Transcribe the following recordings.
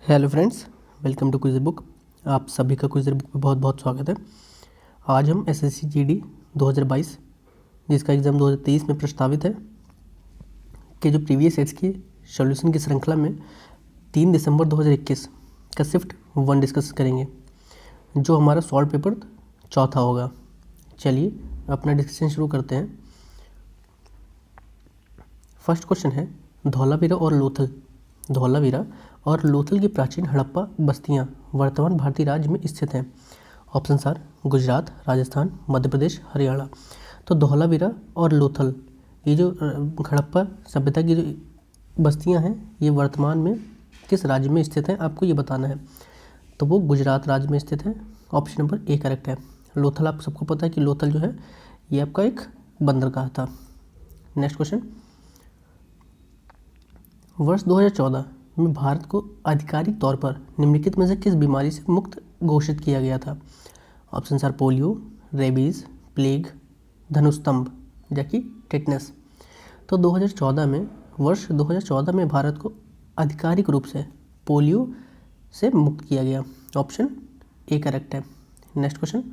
Hello friends, welcome to quizzer book. आप सभी का क्विज़र बुक में बहुत बहुत स्वागत है। आज हम एसएससी जीडी 2022 जिसका एग्ज़ाम 2023 में प्रस्तावित है कि जो प्रीवियस सेट्स की सॉल्यूशन की श्रृंखला में 3 दिसंबर 2021 का शिफ्ट 1 डिस्कस करेंगे, जो हमारा सॉल्व पेपर चौथा होगा। चलिए अपना डिस्कशन शुरू करते हैं। फर्स्ट क्वेश्चन है, धौलावीरा और लोथल की प्राचीन हड़प्पा बस्तियां वर्तमान भारतीय राज्य में स्थित हैं। Option are Gujarat, Rajasthan, Madhya Pradesh, Haryana. तो धौलावीरा और लोथल ये जो हड़प्पा सभ्यता की जो बस्तियां हैं ये वर्तमान में किस राज्य में स्थित हैं, आपको ये बताना है। तो वो गुजरात राज्य में स्थित है। ऑप्शन नंबर ए करेक्ट है। लोथल आप सबको पता है कि लोथल जो है ये आपका एक बंदरगाह था। नेक्स्ट क्वेश्चन, वर्ष 2014 में भारत को आधिकारिक तौर पर निम्नलिखित में से किस बीमारी से मुक्त घोषित किया गया था। Option are polio, rabies, plague, धनुस्तंभ जबकि टेटनस। तो 2014 में भारत को आधिकारिक रूप से पोलियो से मुक्त किया गया। ऑप्शन ए करेक्ट है। नेक्स्ट क्वेश्चन,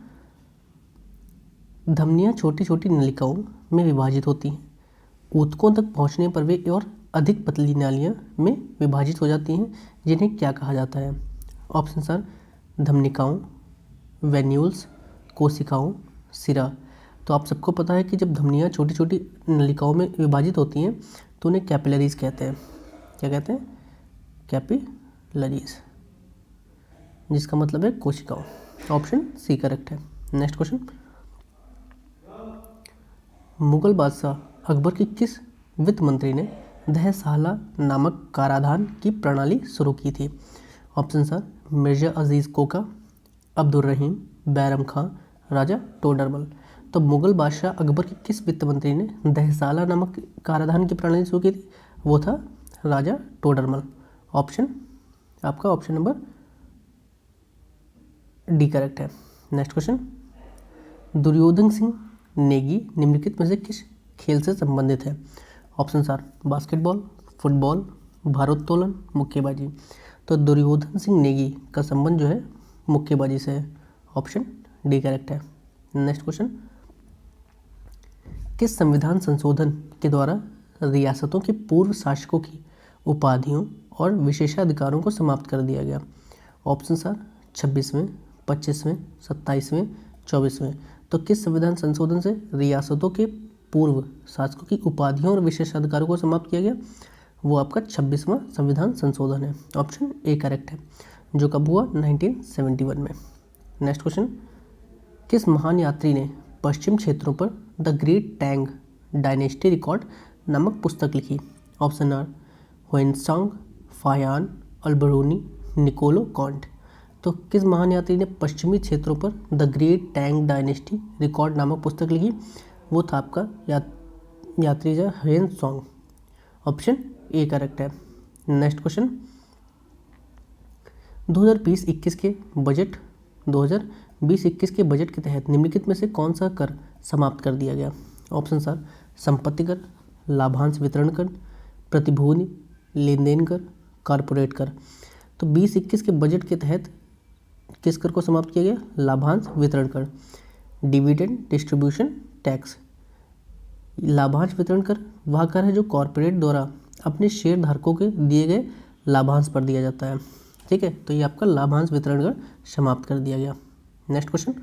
धमनियाँ छोटी छोटी नलिकाओं में विभाजित होती हैं। ऊतकों तक पहुँचने पर वे और अधिक पतली नालियाँ में विभाजित हो जाती हैं, जिन्हें क्या कहा जाता है। ऑप्शन आर धमनिकाओं, वेन्यूल्स, कोशिकाओं, सिरा। तो आप सबको पता है कि जब धमनियाँ छोटी छोटी नलिकाओं में विभाजित होती हैं तो उन्हें कैपिलरीज कहते हैं। क्या कहते हैं? कैपिलरीज, जिसका मतलब है कोशिकाओं। ऑप्शन सी करेक्ट है। नेक्स्ट क्वेश्चन, मुगल बादशाह अकबर की किस वित्त मंत्री ने दहसाला नामक कराधान की प्रणाली शुरू की थी। Option are Mirza Aziz Koka, Abdul Rahim, Bairam Khan, Raja Todarmal. तो मुगल बादशाह अकबर के किस वित्त मंत्री ने दहसाला नामक कराधान की प्रणाली शुरू की थी? वो था राजा टोडरमल। ऑप्शन आपका ऑप्शन नंबर डी करेक्ट है। नेक्स्ट क्वेश्चन, दुर्योधन सिंह नेगी निम्नलिखित में से किस खेल से संबंधित है। ऑप्शन आर बास्केटबॉल, फुटबॉल, भारोत्तोलन, मुक्केबाजी। तो दुर्योधन सिंह नेगी का संबंध जो है मुक्केबाजी से है। ऑप्शन डी करेक्ट है। नेक्स्ट क्वेश्चन, किस संविधान संशोधन के द्वारा रियासतों के पूर्व शासकों की उपाधियों और विशेषाधिकारों को समाप्त कर दिया गया। ऑप्शन आर 26वें, 25वें, 27वें, 24वें। तो किस संविधान संशोधन से रियासतों के पूर्व शासकों की उपाधियों और विशेषाधिकारों को समाप्त किया गया? वो आपका 26वां संविधान संशोधन है। ऑप्शन ए करेक्ट है, जो कब हुआ? 1971 में। नेक्स्ट क्वेश्चन, किस महान यात्री ने पश्चिम क्षेत्रों पर the great Tang dynasty record नामक पुस्तक लिखी। Option are Hiuen Tsang, Faxian, Alberuni, Niccolo Conti. तो किस महान यात्री ने पश्चिमी क्षेत्रों पर the great Tang dynasty record नामक पुस्तक लिखी? वो था आपका यात्री जो हुएनसांग। ऑप्शन ए करेक्ट है। नेक्स्ट क्वेश्चन, 2020-21 के बजट के तहत निम्नलिखित में से कौन सा कर समाप्त कर दिया गया। ऑप्शन आर संपत्ति कर, लाभांश वितरण कर, प्रतिभूति लेन देन कर, कॉरपोरेट कर। तो 20-21 के बजट के तहत किस कर को समाप्त किया गया? लाभांश वितरण कर, डिविडेंड डिस्ट्रीब्यूशन टैक्स। लाभांश वितरण कर वह कर है जो कॉरपोरेट द्वारा अपने शेयर धारकों के दिए गए लाभांश पर दिया जाता है। ठीक है, तो ये आपका लाभांश वितरण कर समाप्त कर दिया गया। नेक्स्ट क्वेश्चन,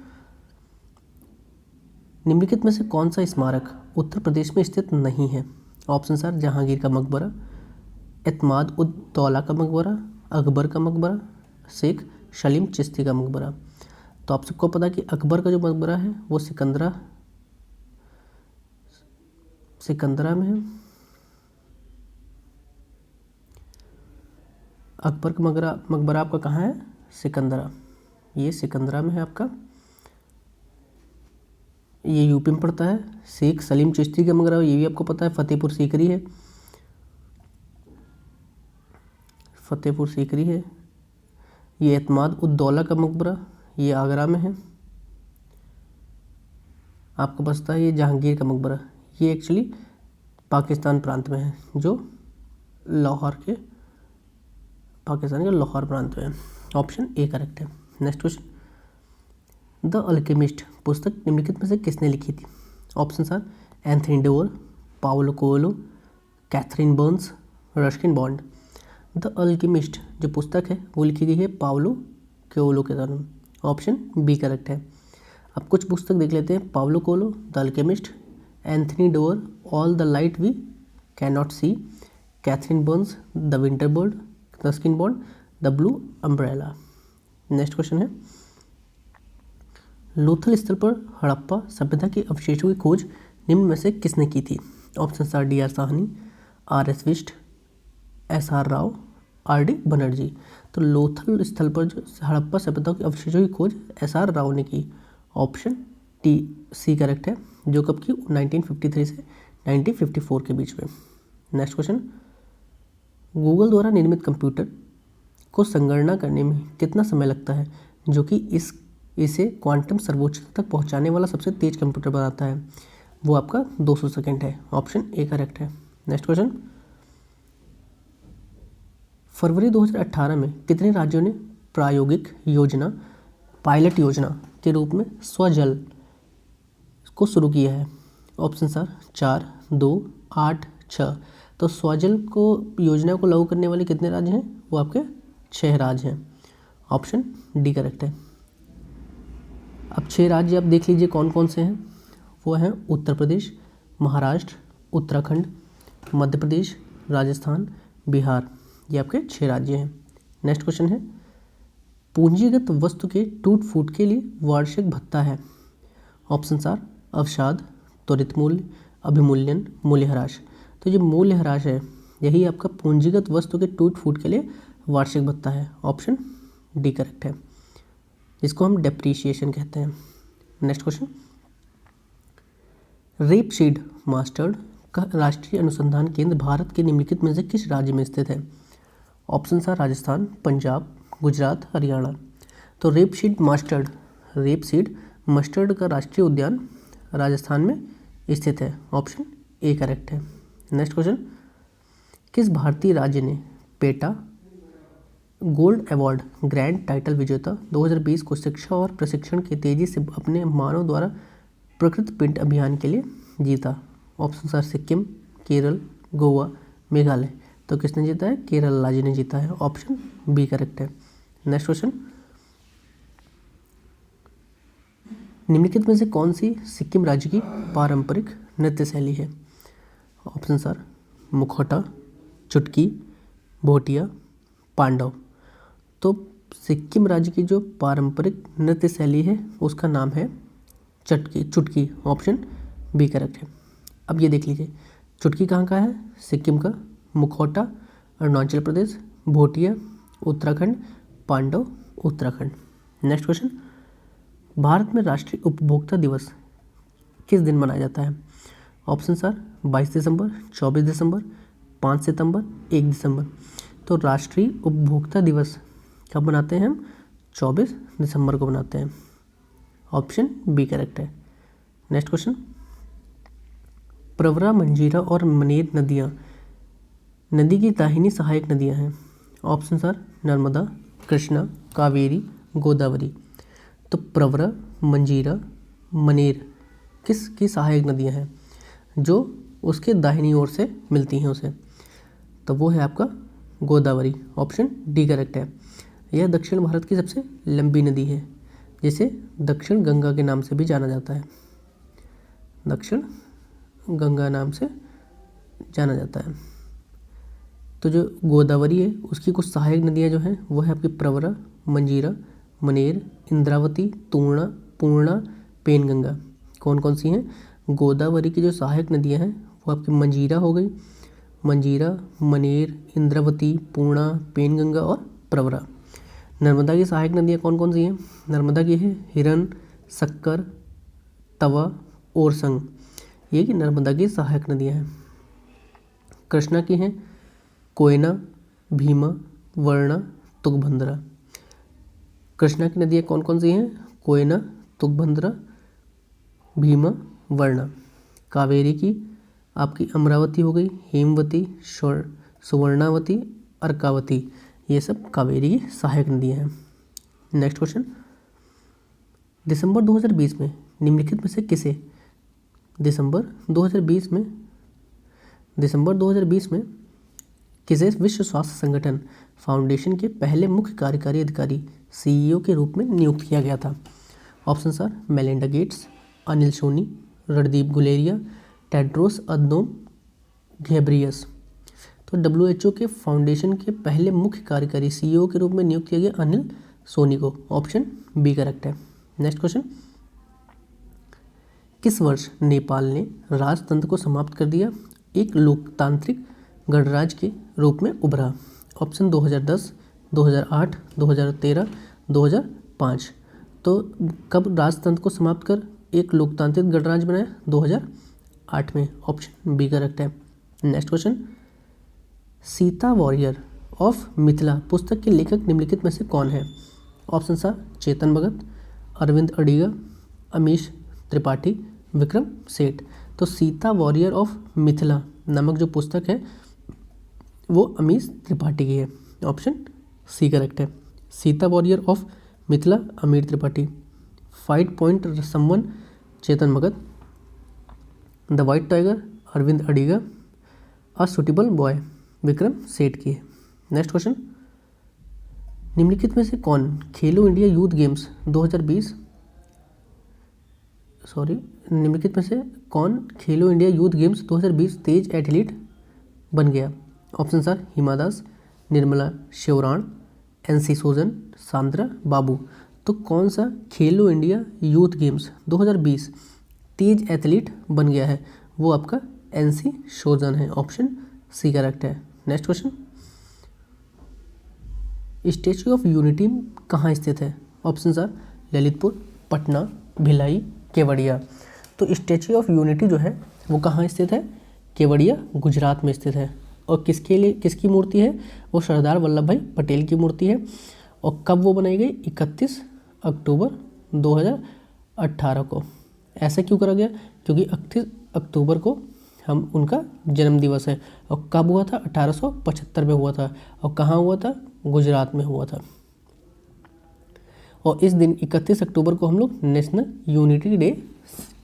निम्नलिखित में से कौन सा स्मारक उत्तर प्रदेश में स्थित नहीं है। ऑप्शन आर जहांगीर का मकबरा, एतमाद उद दौला का मकबरा, अकबर का मकबरा, शेख सलीम चिश्ती का मकबरा। तो आप सबको पता है कि अकबर का जो मकबरा है वो सिकंदरा में है। अकबर का मकबरा आपका कहाँ है? सिकंदरा। ये सिकंदरा में है आपका, ये यूपी में पड़ता है। शेख सलीम चिश्ती का मकबरा ये भी आपको पता है फतेहपुर सीकरी है। ये एतमाद उद दौला का मकबरा ये आगरा में है। आपको पता है ये जहांगीर का मकबरा ये एक्चुअली पाकिस्तान प्रांत में है, जो लाहौर के पाकिस्तान के लाहौर प्रांत में। ऑप्शन ए करेक्ट है। नेक्स्ट क्वेश्चन, द अल्केमिस्ट पुस्तक निम्नलिखित में से किसने लिखी थी? Option are Anthony Doerr, Paulo Coelho, Catherine Burns, Ruskin Bond. The alchemist जो पुस्तक है वो लिखी गई है पाउलो कोएल्हो के द्वारा। ऑप्शन बी करेक्ट है। अब कुछ पुस्तक देख लेते हैं। Paulo Coelho the alchemist, Anthony Doerr all the light we can not see, Catherine Burns the winter bird, Ruskin Bond the blue umbrella. Next question है, लोथल स्थल पर हड़प्पा सभ्यता के अवशेषों की खोज निम्न में से किसने की थी? Option are D R Sahni, R S Vishta, S R Rao, R D Banerjee. तो लोथल स्थल पर जो हड़प्पा सभ्यता के अवशेषों की खोज एस आर राव ने की। ऑप्शन टी सी करेक्ट है। जो कब की? 1953 से 1954 के बीच में। नेक्स्ट क्वेश्चन, गूगल द्वारा निर्मित कंप्यूटर को संगणना करने में कितना समय लगता है, जो कि इसे क्वांटम सर्वोच्चता तक पहुंचाने वाला सबसे तेज कंप्यूटर बनाता है? वो आपका 200 सेकेंड है। ऑप्शन ए करेक्ट है। नेक्स्ट क्वेश्चन, फरवरी 2018 में कितने राज्यों ने प्रायोगिक योजना पायलट योजना के रूप में स्वजल को शुरू किया है? Option are 4, 2, 8, 6। तो स्वजल को योजना को लागू करने वाले कितने राज्य हैं? वो आपके 6 राज्य हैं। ऑप्शन डी करेक्ट है। अब 6 राज्य आप देख लीजिए कौन कौन से हैं। वो हैं उत्तर प्रदेश, महाराष्ट्र, उत्तराखंड, मध्य प्रदेश, राजस्थान, बिहार। ये आपके 6 राज्य हैं। नेक्स्ट क्वेश्चन है, पूंजीगत वस्तु के टूट फूट के लिए वार्षिक भत्ता है? ऑप्शन आर अवसाद, त्वरित मूल्य, अभिमूल्यन, मूल्यह्रास। तो जो मूल्यह्रास है यही आपका पूंजीगत वस्तु के टूट फूट के लिए वार्षिक भत्ता है। ऑप्शन डी करेक्ट है, इसको हम डेप्रीशिएशन कहते हैं। नेक्स्ट क्वेश्चन, रेपसीड मस्टर्ड का राष्ट्रीय अनुसंधान केंद्र भारत के निम्नलिखित में से किस राज्य में स्थित है? Option are Rajasthan, Punjab, Gujarat, Haryana. तो रेपसीड मस्टर्ड का राष्ट्रीय उद्यान राजस्थान में स्थित है। ऑप्शन ए करेक्ट है। नेक्स्ट क्वेश्चन, किस भारतीय राज्य ने PETA gold award grand title विजेता 2020 को शिक्षा और प्रशिक्षण के तेजी से अपने मानव द्वारा प्रकृत पिंड अभियान के लिए जीता? Option are Sikkim, Kerala, Goa, Meghalaya. तो किसने जीता है? केरल राज्य ने जीता है। ऑप्शन बी करेक्ट है। नेक्स्ट क्वेश्चन, निम्नलिखित में से कौन सी सिक्किम राज्य की पारंपरिक नृत्य शैली है? ऑप्शन आर मुखौटा, चुटकी, भोटिया, पांडव। तो सिक्किम राज्य की जो पारंपरिक नृत्य शैली है उसका नाम है चुटकी। ऑप्शन बी करेक्ट है। अब ये देख लीजिए, चुटकी कहाँ का है? सिक्किम का, मुखौटा अरुणाचल प्रदेश, भोटिया उत्तराखंड, पांडव उत्तराखंड। नेक्स्ट क्वेश्चन, भारत में राष्ट्रीय उपभोक्ता दिवस किस दिन मनाया जाता है? ऑप्शन आर 22 दिसंबर, 24 दिसंबर, 5 सितंबर, 1 दिसंबर। तो राष्ट्रीय उपभोक्ता दिवस कब मनाते हैं हम? 24 दिसंबर को मनाते हैं। ऑप्शन बी करेक्ट है। नेक्स्ट क्वेश्चन, प्रवरा, मंजीरा और मनेर नदियाँ नदी की दाहिनी सहायक नदियाँ हैं। Option are Narmada, Krishna, Kaveri, Godavari. तो प्रवरा, मंजीरा, मनेर किसकी सहायक नदियाँ हैं? जो उसके दाहिनी ओर से मिलती हैं उसे, तो वो है आपका गोदावरी। ऑप्शन डी करेक्ट है। यह दक्षिण भारत की सबसे लंबी नदी है, जिसे दक्षिण गंगा के नाम से भी जाना जाता है। दक्षिण गंगा नाम से जाना जाता है। तो जो गोदावरी है उसकी कुछ सहायक नदियाँ जो हैं वो है आपकी प्रवरा, मंजीरा, मनेर, इंद्रावती, पूर्णा, पेनगंगा। कौन कौन सी हैं? गोदावरी की जो सहायक नदियाँ हैं वो आपकी मंजीरा हो गई, मंजीरा, मनेर, इंद्रावती, पूर्णा, पेनगंगा और प्रवरा। नर्मदा की सहायक नदियाँ कौन कौन सी हैं? नर्मदा की है हिरन, शक्कर, तवा, ओरसंग। ये कि नर्मदा की सहायक नदियाँ हैं। कृष्णा की हैं कोयना, भीमा, वर्णा, तुंगभद्रा। कृष्णा की नदियाँ कौन कौन सी हैं? कोयना, तुंगभद्रा, भीमा, वर्णा। कावेरी की आपकी अमरावती हो गई, हेमवती, सुवर्णावती, अर्कावती। ये सब कावेरी की सहायक नदियाँ हैं। नेक्स्ट क्वेश्चन, दिसंबर 2020 में निम्नलिखित में से किसे दिसंबर 2020 में किसे विश्व स्वास्थ्य संगठन फाउंडेशन के पहले मुख्य कार्यकारी अधिकारी सीईओ के रूप में नियुक्त किया गया था? Option are Melinda Gates, Anil Soni, Randeep Guleria, Tedros Adhanom Ghebreyesus. तो WHO के फाउंडेशन के पहले मुख्य कार्यकारी सीईओ के रूप में नियुक्त किया गया अनिल सोनी को। ऑप्शन बी करेक्ट है। नेक्स्ट क्वेश्चन, किस वर्ष नेपाल ने राजतंत्र को समाप्त कर दिया, एक लोकतांत्रिक गणराज्य के रूप में उभरा? ऑप्शन 2010, 2008, 2013, 2005। तो कब राजतंत्र को समाप्त कर एक लोकतांत्रिक गणराज्य बनाया? 2008 में। ऑप्शन बी करेक्ट है। Next question, Sita warrior of Mithila पुस्तक के लेखक निम्नलिखित में से कौन है? Option are Chetan Bhagat, Arvind Adiga, Amish Tripathi, Vikram Seth. तो सीता वॉरियर ऑफ मिथिला नामक जो पुस्तक है वो अमीश त्रिपाठी की है। ऑप्शन सी करेक्ट है। Sita warrior of Mithila Amish Tripathi. Five point someone Chetan Bhagat, the white tiger Aravind Adiga, a suitable boy Vikram Seth की है। नेक्स्ट क्वेश्चन, निम्नलिखित में से कौन खेलो इंडिया यूथ गेम्स 2020 निम्नलिखित में से कौन खेलो इंडिया यूथ गेम्स 2020 तेज एथलीट बन गया? Option are Hima Das, Nirmala Sheoran, NC Sojan, Sandra Babu. तो कौन सा खेलो इंडिया यूथ गेम्स 2020 तेज एथलीट बन गया है? वो आपका NC सोजन है। ऑप्शन सी करेक्ट है। Next question, Statue of Unity कहाँ स्थित है? Option are Lalitpur, Patna, Bhilai, Kevadia. तो स्टैच्यू ऑफ यूनिटी जो है वो कहाँ स्थित है? केवड़िया गुजरात में स्थित है। और किसकी मूर्ति है? वो सरदार वल्लभ भाई पटेल की मूर्ति है। और कब वो बनाई गई? 31 अक्टूबर 2018 को। ऐसा क्यों करा गया? क्योंकि 31 अक्टूबर को हम उनका जन्म दिवस है। और कब हुआ था? 1875 में हुआ था। और कहाँ हुआ था? गुजरात में हुआ था। और इस दिन 31 अक्टूबर को हम लोग नेशनल यूनिटी डे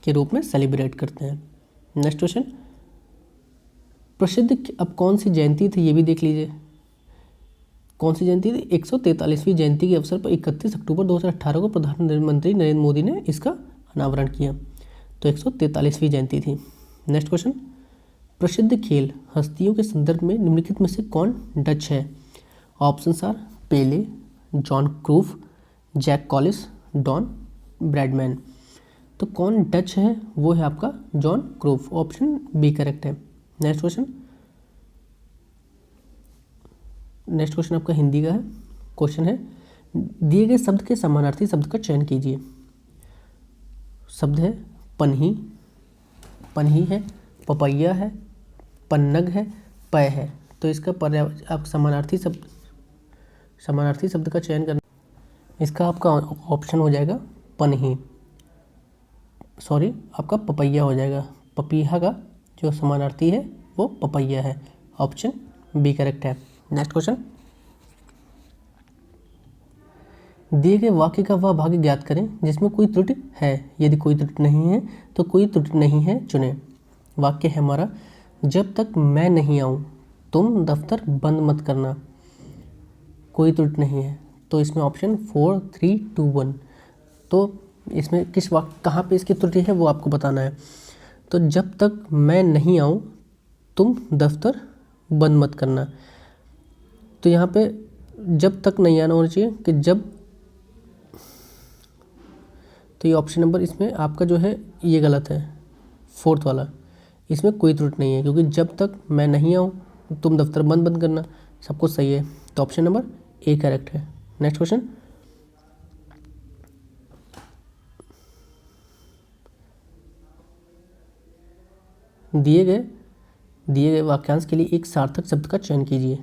के रूप में सेलिब्रेट करते हैं। नेक्स्ट क्वेश्चन, प्रसिद्ध अब कौन सी जयंती थी ये भी देख लीजिए। कौन सी जयंती थी? 143वीं जयंती के अवसर पर 31 अक्टूबर 2018 को प्रधानमंत्री नरेंद्र मोदी ने इसका अनावरण किया। तो 143वीं जयंती थी। नेक्स्ट क्वेश्चन, प्रसिद्ध खेल हस्तियों के संदर्भ में निम्नलिखित में से कौन डच है? Option are Pele, John Cruyff, Jacques Kallis, Don Bradman. तो कौन डच है? वो है आपका John Cruyff. Option B correct है। नेक्स्ट क्वेश्चन आपका हिंदी का है। क्वेश्चन है, दिए गए शब्द के समानार्थी शब्द का चयन कीजिए। शब्द है पन्ही, पन्ही है, पपैया है, पन्नग है, पय है। तो इसका आप समानार्थी शब्द का चयन करना। इसका आपका ऑप्शन हो जाएगा पन्ही, आपका पपैया हो जाएगा। पपीहा का जो समानार्थी है वो पपैया है। ऑप्शन बी करेक्ट है। नेक्स्ट क्वेश्चन, दिए गए वाक्य का वह भाग ज्ञात करें जिसमें कोई त्रुटि है। यदि कोई त्रुटि नहीं है तो कोई त्रुटि नहीं है चुनें। वाक्य है हमारा, जब तक मैं नहीं आऊँ तुम दफ्तर बंद मत करना। कोई त्रुटि नहीं है। तो इसमें ऑप्शन 4, 3, 2, 1। तो इसमें किस वाक्य कहाँ पे इसकी त्रुटि है वो आपको बताना है। तो जब तक मैं नहीं आऊँ तुम दफ्तर बंद मत करना। तो यहाँ पे जब तक नहीं आना होना चाहिए कि जब। तो ये ऑप्शन नंबर इसमें आपका जो है ये गलत है, 4th वाला। इसमें कोई त्रुटि नहीं है क्योंकि जब तक मैं नहीं आऊँ तुम दफ्तर बंद करना, सब कुछ सही है। तो ऑप्शन नंबर ए करेक्ट है। नेक्स्ट क्वेश्चन, दिए गए वाक्यांश के लिए एक सार्थक शब्द का चयन कीजिए।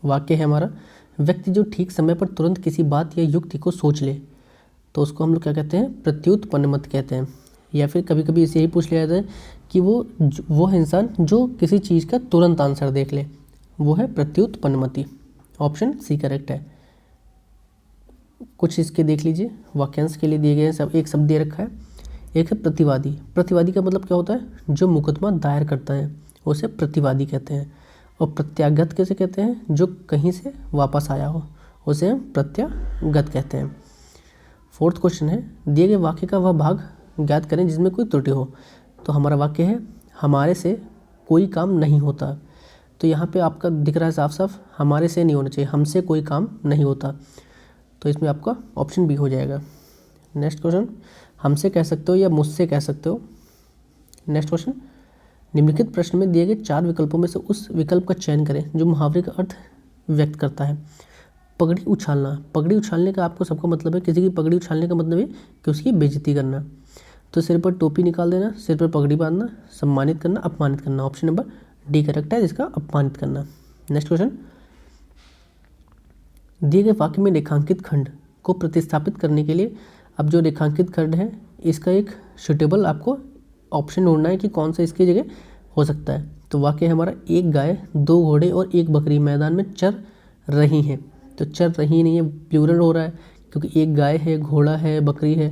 वाक्य है हमारा, व्यक्ति जो ठीक समय पर तुरंत किसी बात या युक्ति को सोच ले तो उसको हम लोग क्या कहते हैं? प्रत्युत्पन्न मत कहते हैं। या फिर कभी कभी इसे ही पूछ लिया जाता है कि वो इंसान जो किसी चीज़ का तुरंत आंसर देख ले वो है प्रत्युत्पन्नमति। ऑप्शन सी करेक्ट है। कुछ इसके देख लीजिए, वाक्यांश के लिए दिए गए हैं सब। एक शब्द दे रखा है, एक है प्रतिवादी। प्रतिवादी का मतलब क्या होता है? जो मुकदमा दायर करता है उसे प्रतिवादी कहते हैं। और प्रत्यागत कैसे कहते हैं? जो कहीं से वापस आया हो उसे हम प्रत्यागत कहते हैं। फोर्थ क्वेश्चन है, दिए गए वाक्य का वह भाग ज्ञात करें जिसमें कोई त्रुटि हो। तो हमारा वाक्य है, हमारे से कोई काम नहीं होता। तो यहाँ पे आपका दिख रहा है साफ साफ, हमारे से नहीं होना चाहिए, हमसे कोई काम नहीं होता। तो इसमें आपका ऑप्शन बी हो जाएगा। नेक्स्ट क्वेश्चन, हमसे कह सकते हो या मुझसे कह सकते हो। नेक्स्ट क्वेश्चन, निम्नलिखित प्रश्न में दिए गए 4 विकल्पों में से उस विकल्प का चयन करें जो मुहावरे का अर्थ व्यक्त करता है। पगड़ी उछालना, पगड़ी उछालने का आपको सबका मतलब है, किसी की पगड़ी उछालने का मतलब है कि उसकी बेइज्जती करना। तो सिर पर टोपी निकाल देना, सिर पर पगड़ी बांधना, सम्मानित करना, अपमानित करना। ऑप्शन नंबर डी करेक्ट है, जिसका अपमानित करना। नेक्स्ट क्वेश्चन, दिए गए वाक्य में रेखांकित खंड को प्रतिस्थापित करने के लिए अब जो रेखांकित खंड है इसका एक सुटेबल आपको ऑप्शन ढूंढना है कि कौन सा इसकी जगह हो सकता है। तो वाक्य है हमारा, एक गाय, 2 घोड़े और 1 बकरी मैदान में चर रही हैं। तो चर रही नहीं है, प्लूरल हो रहा है, क्योंकि एक गाय है, घोड़ा है, बकरी है,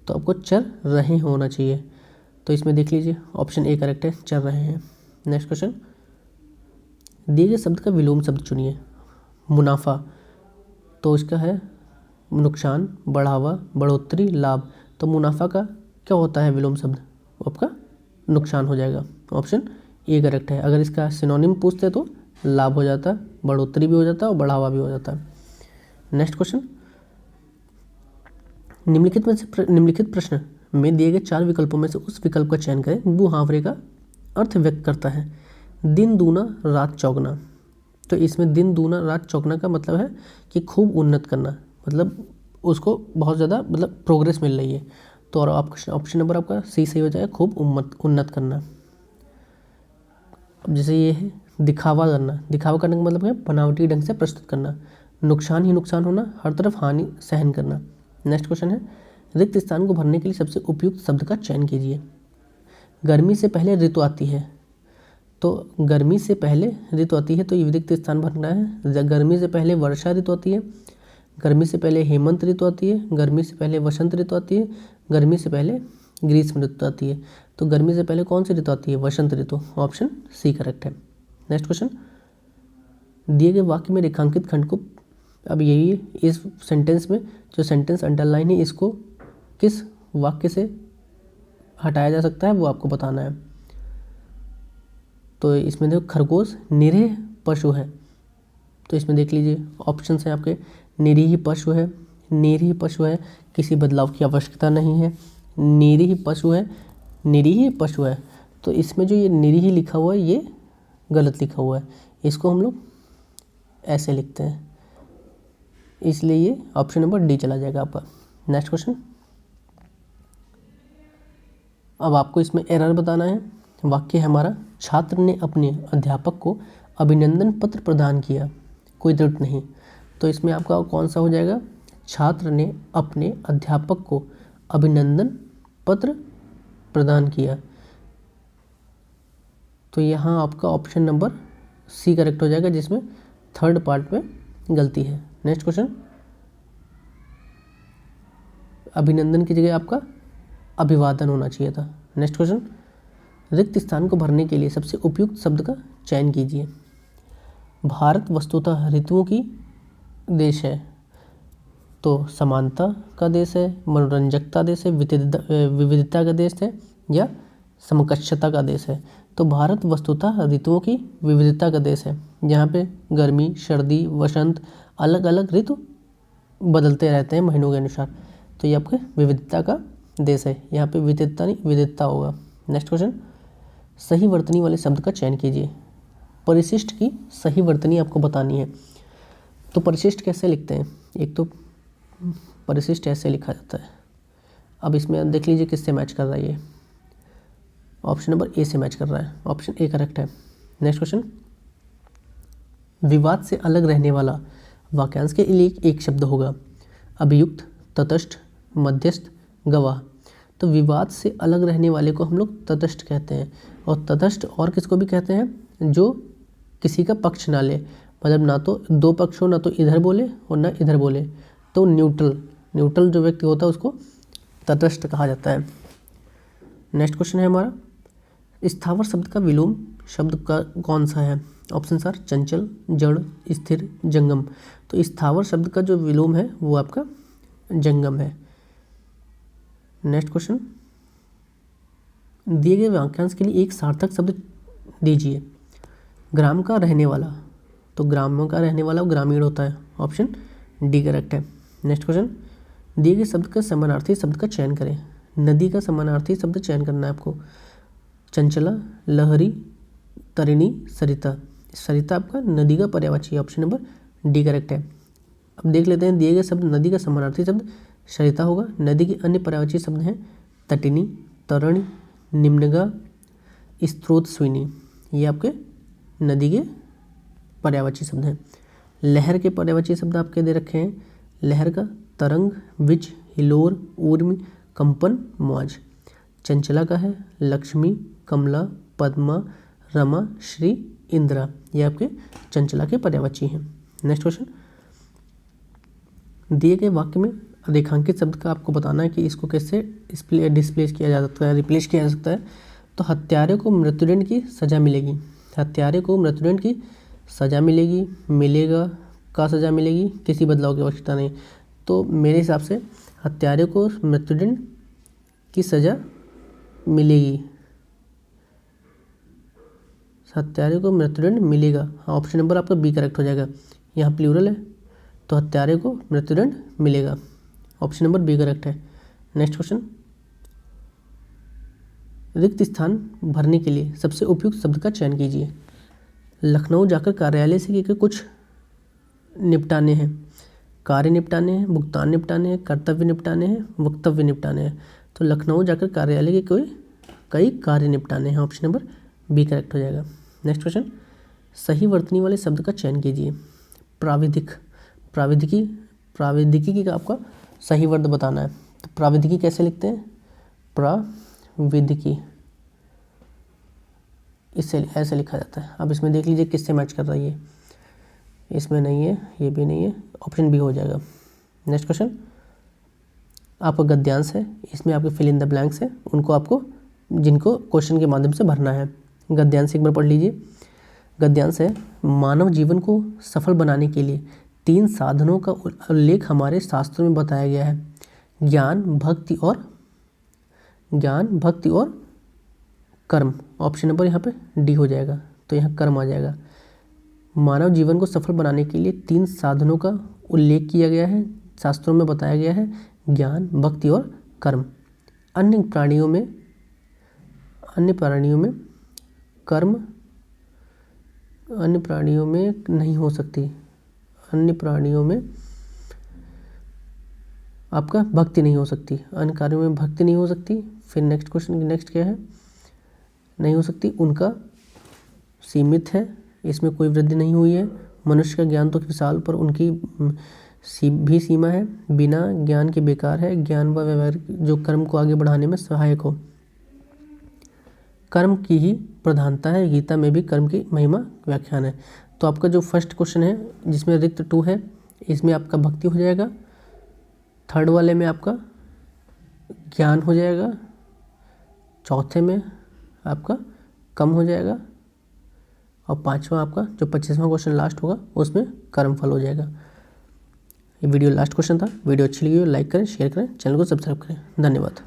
तो आपको चर रहे होना चाहिए। तो इसमें देख लीजिए ऑप्शन ए करेक्ट है, चर रहे हैं। नेक्स्ट क्वेश्चन, दिए गए शब्द का विलोम शब्द चुनिए। मुनाफा, तो इसका है नुकसान, बढ़ावा, बढ़ोतरी, लाभ। तो मुनाफा का क्या होता है विलोम शब्द? आपका नुकसान हो जाएगा। ऑप्शन ए करेक्ट है। अगर इसका सिनोनिम पूछते तो लाभ हो जाता, बढ़ोतरी भी हो जाता और बढ़ावा भी हो जाता। नेक्स्ट क्वेश्चन, निम्नलिखित प्रश्न में दिए गए 4 विकल्पों में से उस विकल्प का चयन करें वो मुहावरे का अर्थ व्यक्त करता है। दिन दूना रात चौगना, तो इसमें दिन दूना रात चौगना का मतलब है कि खूब उन्नत करना, मतलब उसको बहुत ज़्यादा मतलब प्रोग्रेस मिल रही है। तो और आपका ऑप्शन नंबर आपका सी सही हो जाएगा, खूब उन्नत करना। अब जैसे ये है दिखावा करना, दिखावा करने का मतलब है बनावटी ढंग से प्रस्तुत करना। नुकसान ही नुकसान होना, हर तरफ हानि सहन करना। नेक्स्ट क्वेश्चन है, रिक्त स्थान को भरने के लिए सबसे उपयुक्त शब्द का चयन कीजिए। गर्मी से पहले ऋतु आती है, तो गर्मी से पहले ऋतु आती है तो ये रिक्त स्थान भरना है। गर्मी से पहले वर्षा ऋतु आती है, गर्मी से पहले हेमंत ऋतु आती है, गर्मी से पहले वसंत ऋतु आती है, गर्मी से पहले ग्रीष्म ऋतु आती है। तो गर्मी से पहले कौन सी ऋतु आती है? वसंत ऋतु। ऑप्शन सी करेक्ट है। नेक्स्ट क्वेश्चन, दिए गए वाक्य में रेखांकित खंड को, अब यही इस सेंटेंस में जो सेंटेंस अंडरलाइन है इसको किस वाक्य से हटाया जा सकता है वो आपको बताना है। तो इसमें देखो खरगोश निरीह पशु है, तो इसमें देख लीजिए ऑप्शन है आपके, निरीह पशु है, निरीह पशु है, किसी बदलाव की आवश्यकता नहीं है, निरीह पशु है, निरीह पशु है। तो इसमें जो ये निरीह लिखा हुआ है ये गलत लिखा हुआ है, इसको हम लोग ऐसे लिखते हैं, इसलिए ये ऑप्शन नंबर डी चला जाएगा आपका। नेक्स्ट क्वेश्चन, अब आपको इसमें एरर बताना है। वाक्य है हमारा, छात्र ने अपने अध्यापक को अभिनंदन पत्र प्रदान किया, कोई त्रुटि नहीं। तो इसमें आपका कौन सा हो जाएगा? छात्र ने अपने अध्यापक को अभिनंदन पत्र प्रदान किया। तो यहाँ आपका ऑप्शन नंबर सी करेक्ट हो जाएगा, जिसमें थर्ड पार्ट में गलती है। नेक्स्ट क्वेश्चन, अभिनंदन की जगह आपका अभिवादन होना चाहिए था। नेक्स्ट क्वेश्चन, रिक्त स्थान को भरने के लिए सबसे उपयुक्त शब्द का चयन कीजिए। भारत वस्तुतः ऋतुओं की देश है, तो समानता का देश है, मनोरंजकता देश है, विविधता का देश है, या समकक्षता का देश है। तो भारत वस्तुतः ऋतुओं की विविधता का देश है, जहाँ पे गर्मी, सर्दी, वसंत अलग अलग ऋतु बदलते रहते हैं महीनों के अनुसार। तो ये आपके विविधता का देश है, यहाँ पे विविधता नहीं विविधता होगा। नेक्स्ट क्वेश्चन, सही वर्तनी वाले शब्द का चयन कीजिए। परिशिष्ट की सही वर्तनी आपको बतानी है। तो परिशिष्ट कैसे लिखते हैं? एक तो परिशिष्ट ऐसे लिखा जाता है। अब इसमें देख लीजिए किससे मैच कर रहा है ये, ऑप्शन नंबर ए से मैच कर रहा है, ऑप्शन ए करेक्ट है। नेक्स्ट क्वेश्चन, विवाद से अलग रहने वाला वाक्यांश के लिए एक शब्द होगा। अभियुक्त, तटस्थ, मध्यस्थ, गवाह। तो विवाद से अलग रहने वाले को हम लोग तटस्थ कहते हैं, और तटस्थ और किसको भी कहते हैं? जो किसी का पक्ष ना ले, मतलब ना तो दो पक्ष हो, ना तो इधर बोले और ना इधर बोले, तो न्यूट्रल जो व्यक्ति होता है उसको तटस्थ कहा जाता है। नेक्स्ट क्वेश्चन है हमारा, स्थावर शब्द का विलोम शब्द का कौन सा है? ऑप्शन आर चंचल, जड़, स्थिर, जंगम। तो स्थावर शब्द का जो विलोम है वो आपका जंगम है। नेक्स्ट क्वेश्चन, दिए गए वाक्यांश के लिए एक सार्थक शब्द दीजिए। ग्राम का रहने वाला, तो ग्राम का रहने वाला ग्रामीण होता है, ऑप्शन डी करेक्ट है। नेक्स्ट क्वेश्चन, दिए गए शब्द का समानार्थी शब्द का चयन करें। नदी का समानार्थी शब्द चयन करना है आपको। चंचला, लहरी, तरिणी, सरिता। सरिता आपका नदी का पर्यायवाची, ऑप्शन नंबर डी करेक्ट है। अब देख लेते हैं दिए गए शब्द, नदी का समानार्थी शब्द सरिता होगा। नदी के अन्य पर्यायवाची शब्द हैं तटिनी, तरणि, निम्नगा, स्रोतस्विनी। ये आपके नदी के पर्यायवाची शब्द हैं। लहर के पर्यायवाची शब्द आपके दे रखे हैं। लहर का तरंग, विज, हिलोर, ऊर्मी, कंपन, मौज। चंचला का है लक्ष्मी, कमला, पद्मा, रमा, श्री, इंदिरा। ये आपके चंचला के पर्यायवाची हैं। नेक्स्ट क्वेश्चन, दिए गए वाक्य में रेखांकित शब्द का आपको बताना है कि इसको कैसे डिस्प्लेस किया जा सकता है, रिप्लेस किया जा सकता है। तो हत्यारे को मृत्युदंड की सजा मिलेगी। हत्यारे को मृत्युदंड की सजा मिलेगी, मिलेगा का सजा मिलेगी, किसी बदलाव की आवश्यकता नहीं। तो मेरे हिसाब से हत्यारे को मृत्युदंड की सजा मिलेगी। हत्यारे को मृत्युदंड मिलेगा, हाँ ऑप्शन नंबर आपका बी करेक्ट हो जाएगा। यहाँ प्लूरल है तो हत्यारे को मृत्युदंड मिलेगा, ऑप्शन नंबर बी करेक्ट है। नेक्स्ट क्वेश्चन, रिक्त स्थान भरने के लिए सबसे उपयुक्त शब्द का चयन कीजिए। लखनऊ जाकर कार्यालय से के कुछ निपटाने हैं। कार्य निपटाने हैं, भुगतान निपटाने हैं, कर्तव्य निपटाने हैं, वक्तव्य निपटाने हैं। तो लखनऊ जाकर कार्यालय के कई कार्य निपटाने हैं, ऑप्शन नंबर बी करेक्ट हो जाएगा। नेक्स्ट क्वेश्चन, सही वर्तनी वाले शब्द का चयन कीजिए। प्राविधिक, प्राविधिकी का आपका सही वर्ड बताना है। तो प्राविधिकी कैसे लिखते हैं? प्राविधिकी, इससे ऐसे लिखा जाता है। अब इसमें देख लीजिए किससे मैच कर रहा है ये, इसमें नहीं है, ये भी नहीं है, ऑप्शन बी हो जाएगा। नेक्स्ट क्वेश्चन, आपका गद्यांश है, इसमें आपके फिल इन द ब्लैंक्स है, उनको आपको जिनको क्वेश्चन के माध्यम से भरना है। गद्यांश एक बार पढ़ लीजिए। गद्यांश है, मानव जीवन को सफल बनाने के लिए 3 साधनों का उल्लेख हमारे शास्त्रों में बताया गया है। ज्ञान, भक्ति और कर्म। ऑप्शन नंबर यहाँ पे डी हो जाएगा, तो यहाँ कर्म आ जाएगा। मानव जीवन को सफल बनाने के लिए 3 साधनों का उल्लेख किया गया है, शास्त्रों में बताया गया है, ज्ञान, भक्ति और कर्म। अन्य प्राणियों में कर्म, अन्य प्राणियों में नहीं हो सकती, अन्य प्राणियों में आपका भक्ति नहीं हो सकती, अन्य कार्यों में भक्ति नहीं हो सकती। फिर नेक्स्ट क्वेश्चन, नेक्स्ट क्या है? नहीं हो सकती, उनका सीमित है, इसमें कोई वृद्धि नहीं हुई है। मनुष्य का ज्ञान तो विशाल, पर उनकी भी सीमा है। बिना ज्ञान के बेकार है, ज्ञान व व्यवहार जो कर्म को आगे बढ़ाने में सहायक हो। कर्म की ही प्रधानता है, गीता में भी कर्म की महिमा व्याख्यान है। तो आपका जो फर्स्ट क्वेश्चन है जिसमें रिक्त 2 है, इसमें आपका भक्ति हो जाएगा। थर्ड वाले में आपका ज्ञान हो जाएगा। चौथे में आपका कम हो जाएगा। और 5वां आपका जो 25वां क्वेश्चन लास्ट होगा उसमें कर्मफल हो जाएगा। ये वीडियो लास्ट क्वेश्चन था। वीडियो अच्छी लगी हो लाइक करें, शेयर करें, चैनल को सब्सक्राइब करें। धन्यवाद।